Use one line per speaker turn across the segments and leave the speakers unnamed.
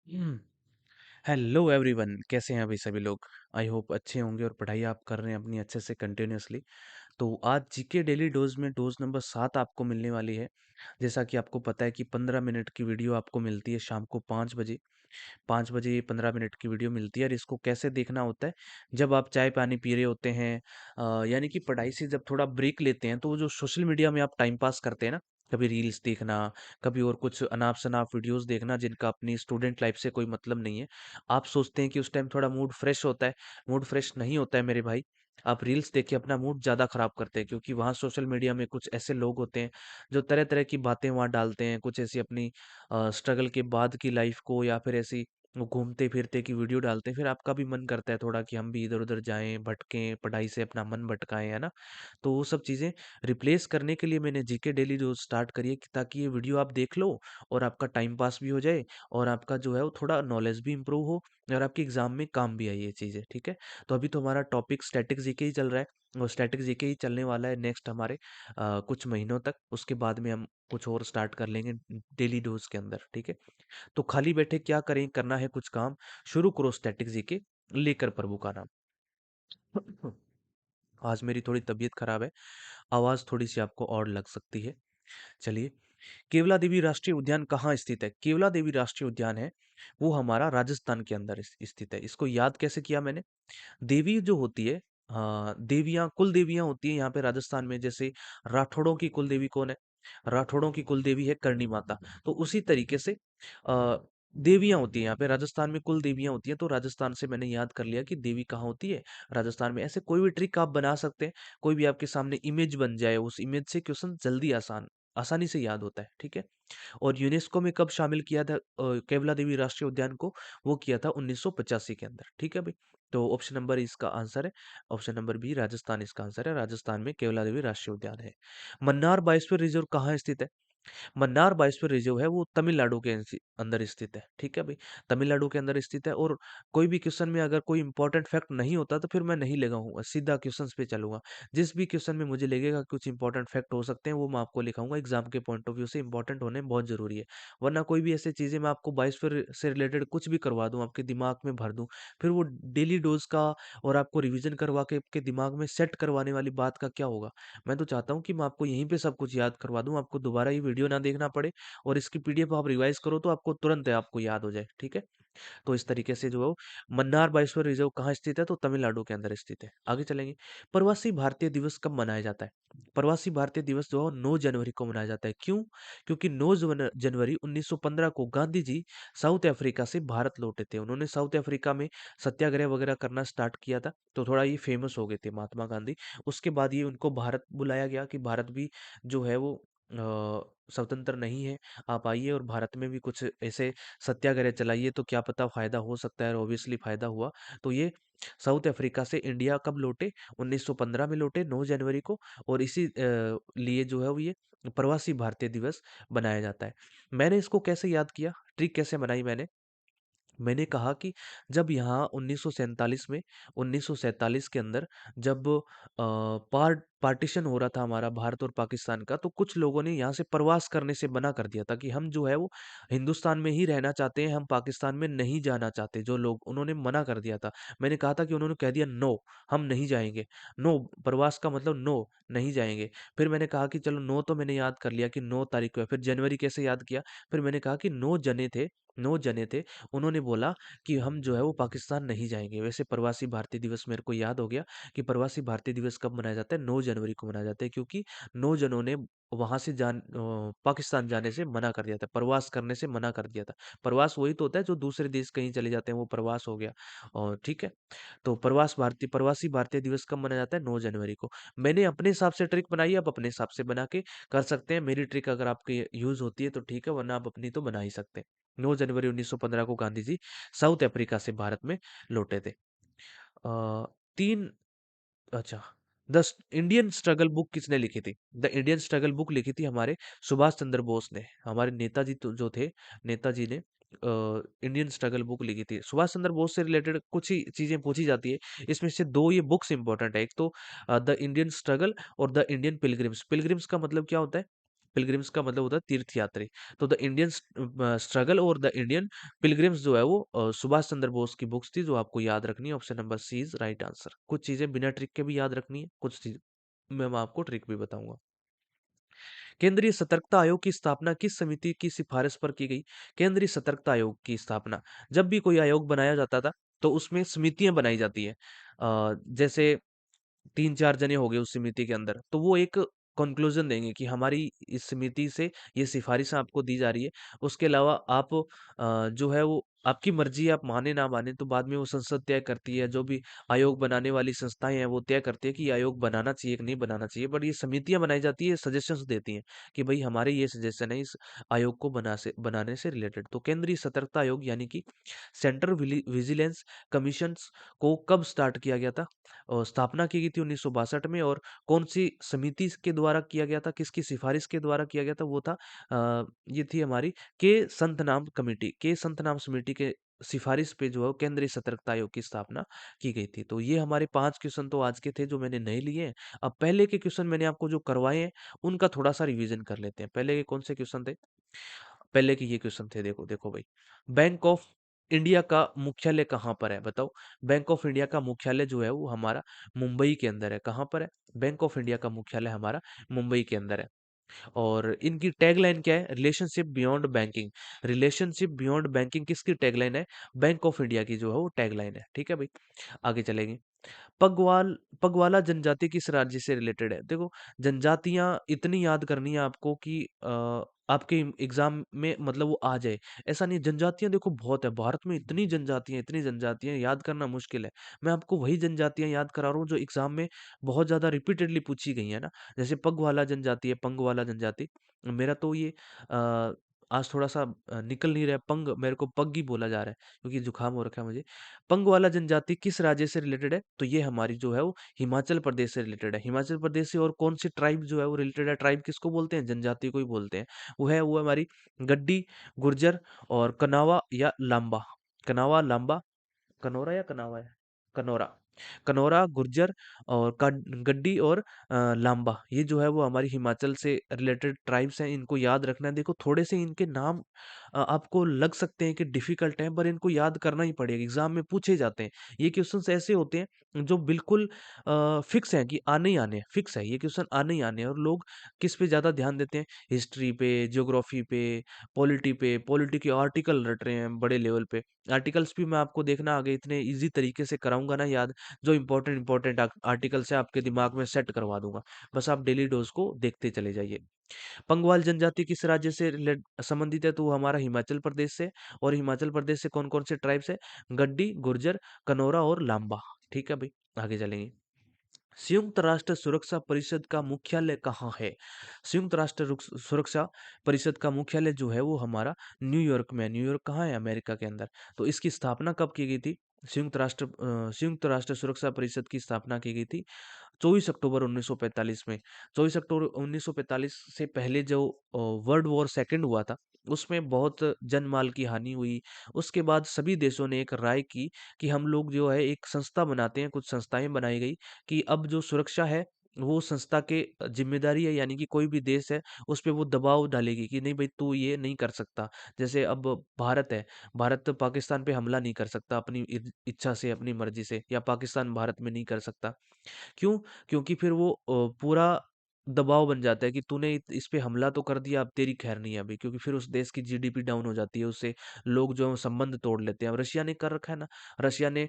हम्म, hello everyone, कैसे हैं अभी सभी लोग। आई होप अच्छे होंगे और पढ़ाई आप कर रहे हैं अपनी अच्छे से कंटिन्यूअसली। तो आज जीके डेली डोज में डोज नंबर 7 आपको मिलने वाली है। जैसा कि आपको पता है कि 15 मिनट की वीडियो आपको मिलती है शाम को 5 बजे। 5 बजे ये 15 मिनट की वीडियो मिलती है और इसको कैसे देखना होता है। जब आप चाय पानी पी रहे होते हैं, यानी कि पढ़ाई से जब थोड़ा ब्रेक लेते हैं, तो वो जो सोशल मीडिया में आप टाइम पास करते हैं ना, कभी रील्स देखना, कभी और कुछ अनाप शनाप वीडियोस देखना जिनका अपनी स्टूडेंट लाइफ से कोई मतलब नहीं है। आप सोचते हैं कि उस टाइम थोड़ा मूड फ्रेश होता है। मूड फ्रेश नहीं होता है मेरे भाई। आप रील्स देख के अपना मूड ज़्यादा खराब करते हैं, क्योंकि वहाँ सोशल मीडिया में कुछ ऐसे लोग होते हैं जो तरह तरह की बातें वहाँ डालते हैं, कुछ ऐसी अपनी स्ट्रगल के बाद की लाइफ को, या फिर ऐसी वो घूमते फिरते की वीडियो डालते हैं। फिर आपका भी मन करता है थोड़ा कि हम भी इधर उधर जाएं, भटकें, पढ़ाई से अपना मन भटकाएं, है ना। तो वो सब चीज़ें रिप्लेस करने के लिए मैंने जीके डेली रोज स्टार्ट करी है, ताकि ये वीडियो आप देख लो और आपका टाइम पास भी हो जाए, और आपका जो है वो थोड़ा नॉलेज भी इंप्रूव हो, और आपके एग्जाम में काम भी आई ये चीज़ें, ठीक है। तो अभी तो हमारा टॉपिक स्टैटिक जीके ही चल रहा है, और स्टैटिक जीके ही चलने वाला है नेक्स्ट हमारे कुछ महीनों तक। उसके बाद में हम कुछ और स्टार्ट कर लेंगे डेली डोज के अंदर, ठीक है। तो खाली बैठे क्या करें, करना है कुछ काम। शुरू करो स्टैटिक जीके, लेकर प्रभु का नाम। आज मेरी थोड़ी तबीयत खराब है, आवाज थोड़ी सी आपको और लग सकती है। चलिए, केवला देवी राष्ट्रीय उद्यान कहाँ स्थित है। केवला देवी राष्ट्रीय उद्यान है वो हमारा राजस्थान के अंदर स्थित है। इसको याद कैसे किया मैंने। देवी जो होती है, हाँ, देवियाँ, कुल देवियाँ होती हैं यहाँ पे राजस्थान में। जैसे राठौड़ों की कुल देवी कौन है। राठौड़ों की कुल देवी है करणी माता। तो उसी तरीके से देवियाँ होती हैं यहाँ पे राजस्थान में, कुल देवियाँ होती हैं। तो राजस्थान से मैंने याद कर लिया कि देवी कहाँ होती है, राजस्थान में। ऐसे कोई भी ट्रिक आप बना सकते हैं, कोई भी आपके सामने इमेज बन जाए, उस इमेज से क्वेश्चन जल्दी आसानी से याद होता है, ठीक है। और यूनेस्को में कब शामिल किया था केवला देवी राष्ट्रीय उद्यान को। वो किया था 1985 के अंदर, ठीक है भाई। तो ऑप्शन नंबर इसका आंसर है। ऑप्शन नंबर बी, राजस्थान इसका आंसर है। राजस्थान में केवला देवी राष्ट्रीय उद्यान है। मन्नार बायोस्फीयर रिजर्व कहाँ स्थित है। मन्नार बायोस्फीयर रिजर्व है वो तमिलनाडु के अंदर स्थित है, ठीक है भाई। तमिलनाडु के अंदर स्थित है। और कोई भी क्वेश्चन में अगर कोई इंपॉर्टेंट फैक्ट नहीं होता तो फिर मैं नहीं लगाऊंगा, सीधा क्वेश्चंस पे चलूंगा। जिस भी क्वेश्चन में मुझे लगेगा कुछ इंपॉर्टेंट फैक्ट हो सकते हैं, वो मैं आपको लिखाऊंगा। एग्जाम के पॉइंट ऑफ व्यू से इंपॉर्टेंट होने बहुत जरूरी है। वरना कोई भी ऐसी चीजें मैं आपको बायोस्फीयर से रिलेटेड कुछ भी करवा दूं, आपके दिमाग में भर दूं, फिर वो डेली डोज का और आपको रिवीजन करवा के आपके दिमाग में सेट करवाने वाली बात का क्या होगा। मैं तो चाहता हूँ कि मैं आपको यहीं पे सब कुछ याद करवा दूं, आपको दोबारा ये वीडियो ना देखना पड़े, और इसकी पीडीएफ आप रिवाइज करो तो आपको तुरंत है आपको याद हो जाए, ठीक है। तो इस तरीके से जो है वो मन्नार बायोस्फीयर रिजर्व कहाँ स्थित है, तो तमिलनाडु के अंदर स्थित है। आगे चलेंगे। प्रवासी भारतीय दिवस कब मनाया जाता है। प्रवासी भारतीय दिवस जो है 9 जनवरी को मनाया जाता है। क्यों। क्योंकि 9 जनवरी 1915 को गांधी जी साउथ अफ्रीका से भारत लौटे थे। उन्होंने साउथ अफ्रीका में सत्याग्रह वगैरह करना स्टार्ट किया था, तो थोड़ा ये फेमस हो गए थे महात्मा गांधी। उसके बाद ये उनको भारत बुलाया गया कि भारत भी जो है वो स्वतंत्र नहीं है, आप आइए और भारत में भी कुछ ऐसे सत्याग्रह चलाइए, तो क्या पता फायदा हो सकता है। और ऑब्वियसली फायदा हुआ। तो ये साउथ अफ्रीका से इंडिया कब लौटे, 1915 में लौटे 9 जनवरी को। और इसी लिए जो है वो ये प्रवासी भारतीय दिवस बनाया जाता है। मैंने इसको कैसे याद किया, ट्रिक कैसे बनाई मैंने। मैंने कहा कि जब यहाँ 1947 के अंदर जब पार्टीशन हो रहा था हमारा भारत और पाकिस्तान का, तो कुछ लोगों ने यहाँ से प्रवास करने से मना कर दिया था कि हम जो है वो हिंदुस्तान में ही रहना चाहते हैं, हम पाकिस्तान में नहीं जाना चाहते। जो लोग, उन्होंने मना कर दिया था। मैंने कहा था कि उन्होंने कह दिया नो, हम नहीं जाएंगे। नो, प्रवास का मतलब नो, नहीं जाएंगे। फिर मैंने कहा कि चलो, नो तो मैंने याद कर लिया कि 9 तारीख को है। फिर जनवरी कैसे याद किया। फिर मैंने कहा कि 9 जने थे, उन्होंने बोला कि हम जो है वो पाकिस्तान नहीं जाएंगे। वैसे प्रवासी भारतीय दिवस मेरे को याद हो गया कि प्रवासी भारतीय दिवस कब मनाया जाता है, 9 जनवरी को मनाया जाता है। क्योंकि 9 जनों ने वहां से पाकिस्तान जाने से मना कर दिया था, प्रवास करने से मना कर दिया था। प्रवास वही तो होता है जो दूसरे देश कहीं चले जाते हैं, वो प्रवास हो गया। और ठीक है। तो प्रवासी भारतीय दिवस कब मनाया जाता है, 9 जनवरी को। मैंने अपने हिसाब से ट्रिक बनाई है, आप अपने हिसाब से बना के कर सकते हैं। मेरी ट्रिक अगर आपके यूज होती है तो ठीक है, वरना आप अपनी तो बना ही सकते हैं। 9 जनवरी 1915 को गांधी जी साउथ अफ्रीका से भारत में लौटे थे। तीन, अच्छा, द इंडियन स्ट्रगल बुक किसने लिखी थी। द इंडियन स्ट्रगल बुक लिखी थी हमारे सुभाष चंद्र बोस ने। हमारे नेताजी जो थे, नेताजी ने इंडियन स्ट्रगल बुक लिखी थी। सुभाष चंद्र बोस से रिलेटेड कुछ ही चीजें पूछी जाती है, इसमें से दो ये बुक्स इंपॉर्टेंट है। एक तो द इंडियन स्ट्रगल और द इंडियन पिलग्रिम्स। पिलग्रिम्स का मतलब क्या होता है। पिलग्रिम्स का मतलब होता है तीर्थयात्री। तो द इंडियन स्ट्रगल और द इंडियन पिलग्रिम्स जो है वो सुभाष चंद्र बोस की बुक्स थी, जो आपको याद रखनी है। Option number C is right answer. कुछ चीजें बिना ट्रिक के भी याद रखनी है, कुछ चीज मैं आपको ट्रिक भी बताऊंगा। केंद्रीय सतर्कता आयोग की स्थापना किस समिति की सिफारिश पर की गई? केंद्रीय सतर्कता आयोग की स्थापना, जब भी कोई आयोग बनाया जाता था तो उसमें समितियां बनाई जाती है। जैसे 3-4 जने हो गए उस समिति के अंदर, तो वो एक कंक्लूजन देंगे कि हमारी इस समिति से ये सिफारिश आपको दी जा रही है। उसके अलावा आप जो है वो आपकी मर्जी है, आप माने ना माने, तो बाद में वो संसद तय करती है। जो भी आयोग बनाने वाली संस्थाएं हैं वो तय करती है कि ये आयोग बनाना चाहिए कि नहीं बनाना चाहिए। बट ये समितियां बनाई जाती है, सजेशंस देती हैं कि भाई हमारे ये सजेशन है इस आयोग को बनाने से रिलेटेड। तो केंद्रीय सतर्कता आयोग यानी कि सेंट्रल विजिलेंस कमीशन को कब स्टार्ट किया गया था और स्थापना की गई थी 1962 में, और कौन सी समिति के द्वारा किया गया था, किसकी सिफारिश के द्वारा किया गया था, वो था ये थी हमारी के संतनाम कमेटी। के संतनाम समिति के सिफारिश पे जो है वो केंद्रीय सतर्कता आयोग की स्थापना की गई थी। तो ये हमारे 5 क्वेश्चन तो आज के थे जो मैंने नहीं लिए हैं। अब पहले के क्वेश्चन मैंने आपको जो करवाए हैं उनका थोड़ा सा रिवीजन कर लेते हैं। पहले के कौन से क्वेश्चन थे? पहले के ये क्वेश्चन थे, देखो देखो भाई। बैंक ऑफ इंडिया का मुख्यालय कहाँ पर है, बताओ। बैंक ऑफ इंडिया का मुख्यालय जो है वो हमारा मुंबई के अंदर है। कहाँ पर है? बैंक ऑफ इंडिया का मुख्यालय हमारा मुंबई के अंदर है। और इनकी टैगलाइन क्या है? Relationship beyond banking. Relationship beyond banking किसकी टैगलाइन है? बैंक ऑफ इंडिया की जो है वो टैगलाइन है। ठीक है भाई, आगे चलेंगे। पगवाला जनजाति किस राज्य से रिलेटेड है? देखो, जनजातियां इतनी याद करनी है आपको कि आपके एग्जाम में मतलब वो आ जाए। ऐसा नहीं, जनजातियां देखो बहुत है भारत में, इतनी जनजातियां याद करना मुश्किल है। मैं आपको वही जनजातियां याद करा रहा हूँ जो एग्जाम में बहुत ज्यादा रिपीटेडली पूछी गई है ना। जैसे पगवाला जनजाति है, पंगवाला जनजाति। मेरा तो ये आ, आज थोड़ा सा निकल नहीं रहा है, पंग मेरे को पग ही बोला जा रहा है क्योंकि जुकाम हो रखा है मुझे। पंगवाला जनजाति किस राज्य से रिलेटेड है? तो ये हमारी जो है वो हिमाचल प्रदेश से रिलेटेड है। हिमाचल प्रदेश से और कौन सी ट्राइब जो है वो रिलेटेड है? ट्राइब किसको बोलते हैं? जनजाति को ही बोलते हैं। वो है हमारी गड्डी, गुर्जर और कनावा या लांबा। कनावा, लांबा, कनौरा या कनावा है? कनौरा। कनौरा, गुर्जर और गड्डी और लांबा, ये जो है वो हमारी हिमाचल से रिलेटेड ट्राइब्स हैं। इनको याद रखना है। देखो, थोड़े से इनके नाम आपको लग सकते हैं कि डिफिकल्ट हैं, पर इनको याद करना ही पड़ेगा, एग्जाम में पूछे जाते हैं। ये क्वेश्चंस ऐसे होते हैं जो बिल्कुल फिक्स हैं कि आने ही आने हैं, फिक्स है ये क्वेश्चन आने ही आने हैं। और लोग किस पे ज्यादा ध्यान देते हैं? हिस्ट्री पे, ज्योग्राफी पे, पॉलिटी के आर्टिकल रट रहे हैं बड़े लेवल पे। आर्टिकल्स भी मैं आपको देखना आगे इतने इजी तरीके से कराऊंगा ना याद, जो इंपॉर्टेंट इंपॉर्टेंट आर्टिकल्स है आपके दिमाग में सेट करवा दूंगा। बस आप डेली डोज को देखते चले जाइए। पंगवाल जनजाति किस राज्य से संबंधित है? तो वो हमारा हिमाचल प्रदेश से। और हिमाचल प्रदेश से कौन कौन से ट्राइब्स है? गड्डी, गुर्जर, कनौरा और लांबा। ठीक है भाई, आगे चलेंगे। संयुक्त राष्ट्र सुरक्षा परिषद का मुख्यालय कहाँ है? संयुक्त राष्ट्र सुरक्षा परिषद का मुख्यालय जो है वो हमारा न्यूयॉर्क में है। न्यूयॉर्क कहाँ है? अमेरिका के अंदर। तो इसकी स्थापना कब की गई थी? संयुक्त राष्ट्र सुरक्षा परिषद की स्थापना की गई थी 24 अक्टूबर 1945 में। 24 अक्टूबर 1945 से पहले जो वर्ल्ड वॉर सेकंड हुआ था, उसमें बहुत जनमाल की हानि हुई। उसके बाद सभी देशों ने एक राय की कि हम लोग जो है एक संस्था बनाते हैं। कुछ संस्थाएं बनाई गई कि अब जो सुरक्षा है वो संस्था के जिम्मेदारी है, यानी कि कोई भी देश है उस पे वो दबाव डालेगी कि नहीं भाई तू ये नहीं कर सकता। जैसे अब भारत है, भारत पाकिस्तान पे हमला नहीं कर सकता अपनी इच्छा से, अपनी मर्जी से, या पाकिस्तान भारत में नहीं कर सकता। क्यों? क्योंकि फिर वो पूरा दबाव बन जाता है कि तूने इस पे हमला तो कर दिया, अब तेरी खैर नहीं है अभी, क्योंकि फिर उस देश की जीडीपी डाउन हो जाती है, उससे लोग जो है वो संबंध तोड़ लेते हैं। अब रशिया ने कर रखा है ना, रशिया ने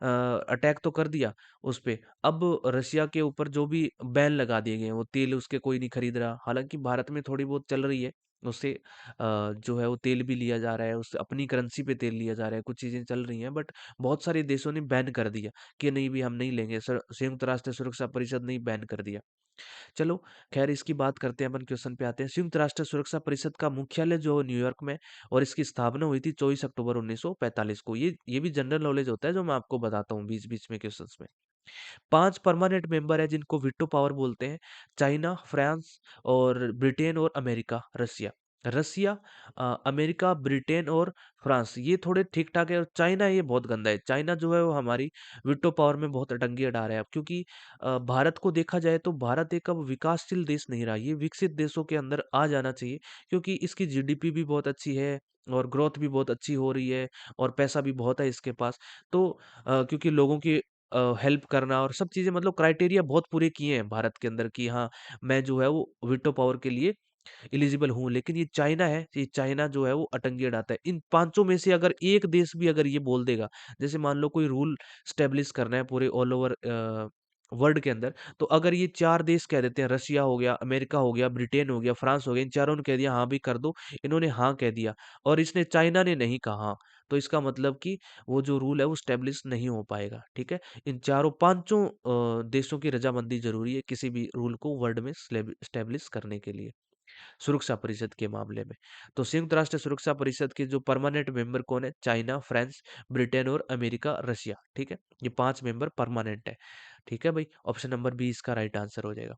अटैक तो कर दिया उस पे। अब रशिया के ऊपर जो भी बैन लगा दिए गए हैं, वो तेल उसके कोई नहीं खरीद रहा। हालांकि भारत में थोड़ी बहुत चल रही है, उससे जो है वो तेल भी लिया जा रहा है, उससे अपनी करेंसी पे तेल लिया जा रहा है, कुछ चीजें चल रही हैं। बट बहुत सारे देशों ने बैन कर दिया कि नहीं भी हम नहीं लेंगे। संयुक्त राष्ट्र सुरक्षा परिषद ने बैन कर दिया। चलो, खैर इसकी बात करते हैं, अपन क्वेश्चन पे आते हैं। संयुक्त राष्ट्र सुरक्षा परिषद का मुख्यालय जो है न्यूयॉर्क में, और इसकी स्थापना हुई थी 24 अक्टूबर 1945 को। ये भी जनरल नॉलेज होता है जो मैं आपको बताता हूँ बीच बीच में क्वेश्चंस में। 5 परमानेंट मेंबर है जिनको वीटो पावर बोलते हैं। चाइना, फ्रांस और ब्रिटेन और अमेरिका, रसिया। रसिया, अमेरिका, ब्रिटेन और फ्रांस, ये थोड़े ठीक ठाक है। और चाइना ये बहुत गंदा है। चाइना जो है वो हमारी विटो पावर में बहुत अटंगी अड़ा रहा है अब, क्योंकि भारत को देखा जाए तो भारत एक अब विकासशील देश नहीं रहा, ये विकसित देशों के अंदर आ जाना चाहिए, क्योंकि इसकी जीडीपी भी बहुत अच्छी है और ग्रोथ भी बहुत अच्छी हो रही है और पैसा भी बहुत है इसके पास। तो क्योंकि लोगों की हेल्प करना और सब चीजें, मतलब क्राइटेरिया बहुत पूरे किए हैं भारत के अंदर कि हाँ, मैं जो है वो वीटो पावर के लिए एलिजिबल हूँ। लेकिन ये चाइना है, ये चाइना जो है वो अटंगी अड़ाता है। इन पांचों में से अगर एक देश भी अगर ये बोल देगा, जैसे मान लो कोई रूल स्टेब्लिश करना है पूरे ऑल ओवर वर्ल्ड के अंदर, तो अगर ये चार देश कह देते हैं, रशिया हो गया, अमेरिका हो गया, ब्रिटेन हो गया, फ्रांस हो गया, इन चारों ने कह दिया हाँ भी कर दो, इन्होंने हाँ कह दिया और इसने चाइना ने नहीं कहा हाँ, तो इसका मतलब कि वो जो रूल है वो स्टेब्लिश नहीं हो पाएगा। ठीक है, इन चारों पांचों देशों की रजामंदी जरूरी है किसी भी रूल को वर्ल्ड में स्टेब्लिश करने के लिए, सुरक्षा परिषद के मामले में। तो संयुक्त राष्ट्र सुरक्षा परिषद के जो परमानेंट मेंबर कौन है? चाइना, फ्रांस, ब्रिटेन और अमेरिका, रशिया। ठीक है, ये पांच मेंबर परमानेंट है। ठीक है भाई, ऑप्शन नंबर बी इसका राइट आंसर हो जाएगा।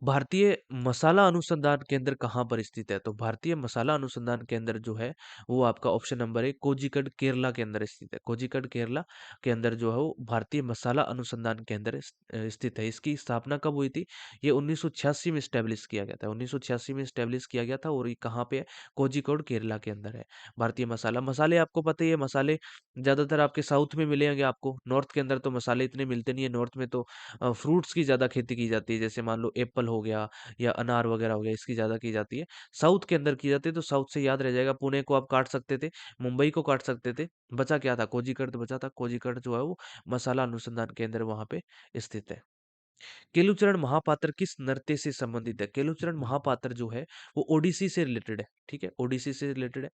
भारतीय मसाला अनुसंधान केंद्र कहाँ पर स्थित है? तो भारतीय मसाला अनुसंधान केंद्र जो है वो आपका ऑप्शन नंबर है कोझिकड केरला के अंदर स्थित है। कोझिकड केरला के अंदर जो है वो भारतीय मसाला अनुसंधान केंद्र स्थित है। इसकी स्थापना कब हुई थी? ये 1986 में स्टैब्लिश किया गया था। 1986 में स्टैब्लिश किया गया था और ये कहाँ पे है? कोझिकोड केरला के अंदर है। भारतीय मसाला, मसाले आपको पता ही है, मसाले ज्यादातर आपके साउथ में मिलेंगे आपको, नॉर्थ के अंदर तो मसाले इतने मिलते नहीं है। नॉर्थ में तो फ्रूट्स की ज़्यादा खेती की जाती है, जैसे मान लो एप्पल हो गया या अनार वगैरह हो गया, इसकी ज़्यादा की जाती है। साउथ के अंदर की जाती है, तो साउथ से याद रह जाएगा, पुणे को आप काट सकते थे, मुंबई को काट सकते थे, बचा क्या था? कोझिकड बचा था। कोझिकड जो है वो मसाला अनुसंधान केंद्र वहां पे स्थित है। केलुचरण महापात्र किस नृत्य से संबंधित है? केलुचरण महापात्र जो है वो ओडिसी से रिलेटेड है। ठीक है, ओडिसी से रिलेटेड है।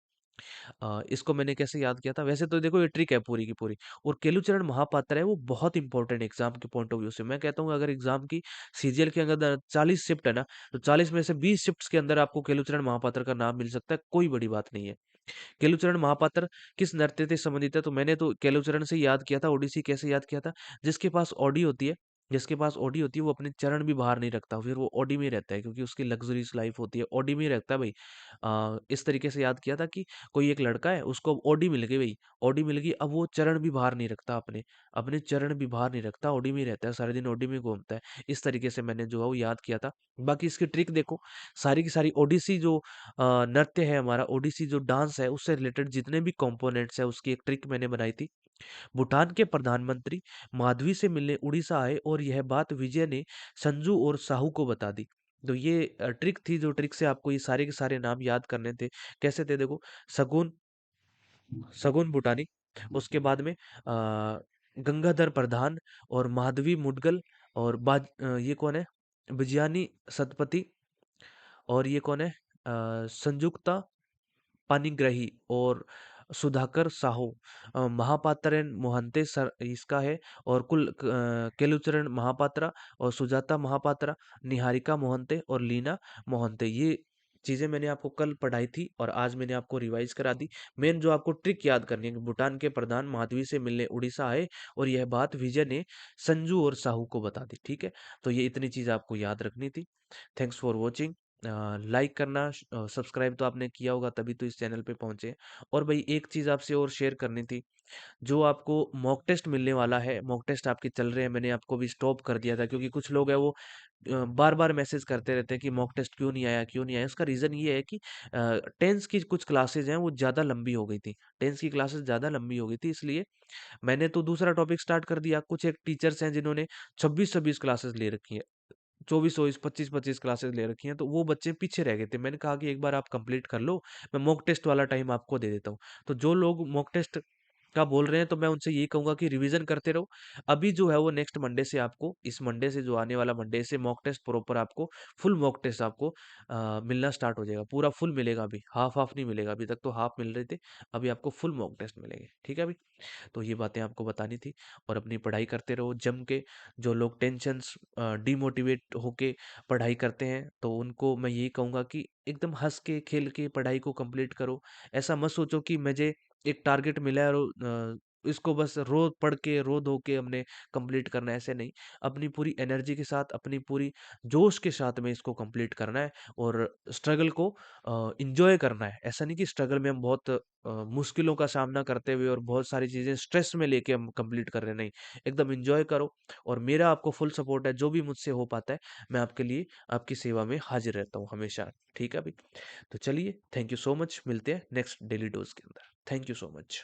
इसको मैंने कैसे याद किया था? वैसे तो देखो ये ट्रिक है पूरी की पूरी। और केलुचरण महापात्र है वो बहुत इंपॉर्टेंट एग्जाम के पॉइंट ऑफ व्यू से। मैं कहता हूँ अगर एग्जाम की सीजीएल के अंदर 40 शिफ्ट है ना, तो 40 में से 20 शिफ्ट्स के अंदर आपको केलुचरण महापात्र का नाम मिल सकता है, कोई बड़ी बात नहीं है। केलुचरण महापात्र किस नृत्य से संबंधित है? तो मैंने तो केलुचरण से याद किया था। ओडिसी कैसे याद किया था? जिसके पास ऑडी होती है, जिसके पास ऑडी होती है वो अपने चरण भी बाहर नहीं रखता, फिर वो ऑडी में ही रहता है, क्योंकि उसकी लग्जरीज लाइफ होती है, ऑडी में ही रहता है भाई। इस तरीके से याद किया था कि कोई एक लड़का है, उसको ऑडी मिल गई भाई, ऑडी मिल गई, अब वो चरण भी बाहर नहीं रखता, अपने अपने चरण भी बाहर नहीं रखता, ऑडी में ही रहता है, सारे दिन ऑडी में घूमता है। इस तरीके से मैंने जो है वो याद किया था। बाकी इसकी ट्रिक देखो, सारी की सारी ओडिसी जो नृत्य है हमारा, ओडिसी जो डांस है, उससे रिलेटेड जितने भी कंपोनेंट्स है उसकी एक ट्रिक मैंने बनाई थी। भूटान के प्रधानमंत्री माधवी से मिलने उड़ीसा आए और यह बात विजय ने संजू और साहू को बता दी। तो ये ट्रिक थी, जो ट्रिक से आपको ये सारे के सारे नाम याद करने थे। कैसे थे देखो, सगुन, सगुन भूटानी, उसके बाद में गंगाधर प्रधान और माधवी मुदगल और ये कौन है? विजयानी सतपति, और ये कौन है? संयुक्ता पानिग्राही और सुधाकर साहू। महापात्रन मोहंते सर इसका है। और केलुचरण महापात्रा और सुजाता महापात्रा, निहारिका मोहंते और लीना मोहंते, ये चीजें मैंने आपको कल पढ़ाई थी और आज मैंने आपको रिवाइज करा दी। मेन जो आपको ट्रिक याद करनी है कि भूटान के प्रधान माधवी से मिलने उड़ीसा आए और यह बात विजय ने संजू और साहू को बता दी। ठीक है, तो ये इतनी चीज आपको याद रखनी थी। Thanks for watching. लाइक करना, सब्सक्राइब तो आपने किया होगा तभी तो इस चैनल पे पहुंचे। और भाई एक चीज आपसे और शेयर करनी थी, जो आपको मॉक टेस्ट मिलने वाला है, मॉक टेस्ट आपके चल रहे हैं, मैंने आपको भी स्टॉप कर दिया था क्योंकि कुछ लोग हैं वो बार बार मैसेज करते रहते हैं कि मॉक टेस्ट क्यों नहीं आया, क्यों नहीं आया। इसका रीजन ये है कि टेंस की कुछ क्लासेज हैं वो ज्यादा लंबी हो गई थी, टेंस की क्लासेस ज्यादा लंबी हो गई थी, इसलिए मैंने तो दूसरा टॉपिक स्टार्ट कर दिया। कुछ एक टीचर्स हैं जिन्होंने 26-26 क्लासेस ले रखी है, 24-24, 25-25 क्लासेस ले रखी हैं, तो वो बच्चे पीछे रह गए थे। मैंने कहा कि एक बार आप कंप्लीट कर लो, मैं मॉक टेस्ट वाला टाइम आपको दे देता हूँ। तो जो लोग मॉक टेस्ट का बोल रहे हैं, तो मैं उनसे यही कहूंगा कि रिवीजन करते रहो। अभी जो है वो नेक्स्ट मंडे से आपको, इस मंडे से जो आने वाला मंडे से मॉक टेस्ट प्रॉपर आपको, फुल मॉक टेस्ट आपको मिलना स्टार्ट हो जाएगा। पूरा फुल मिलेगा, अभी हाफ हाफ नहीं मिलेगा। अभी तक तो हाफ मिल रहे थे, अभी आपको फुल मॉक टेस्ट मिलेंगे। ठीक है अभी, तो ये बातें आपको बतानी थी। और अपनी पढ़ाई करते रहो जम के। जो लोग टेंशन डिमोटिवेट होके पढ़ाई करते हैं, तो उनको मैं यही कहूँगा कि एकदम हंस के खेल के पढ़ाई को कंप्लीट करो। ऐसा मत सोचो कि मुझे एक टारगेट मिला है और इसको बस रो पढ़ के, रो धो के हमने कंप्लीट करना है, ऐसे नहीं। अपनी पूरी एनर्जी के साथ, अपनी पूरी जोश के साथ में इसको कंप्लीट करना है और स्ट्रगल को एन्जॉय करना है। ऐसा नहीं कि स्ट्रगल में हम बहुत मुश्किलों का सामना करते हुए और बहुत सारी चीज़ें स्ट्रेस में लेके हम कंप्लीट कर रहे हैं, नहीं। एकदम एन्जॉय करो और मेरा आपको फुल सपोर्ट है, जो भी मुझसे हो पाता है, मैं आपके लिए, आपकी सेवा में हाज़िर रहता हूँ हमेशा। ठीक है भाई? तो चलिए, थैंक यू सो मच, मिलते हैं नेक्स्ट डेली डोज़ के अंदर। Thank you so much.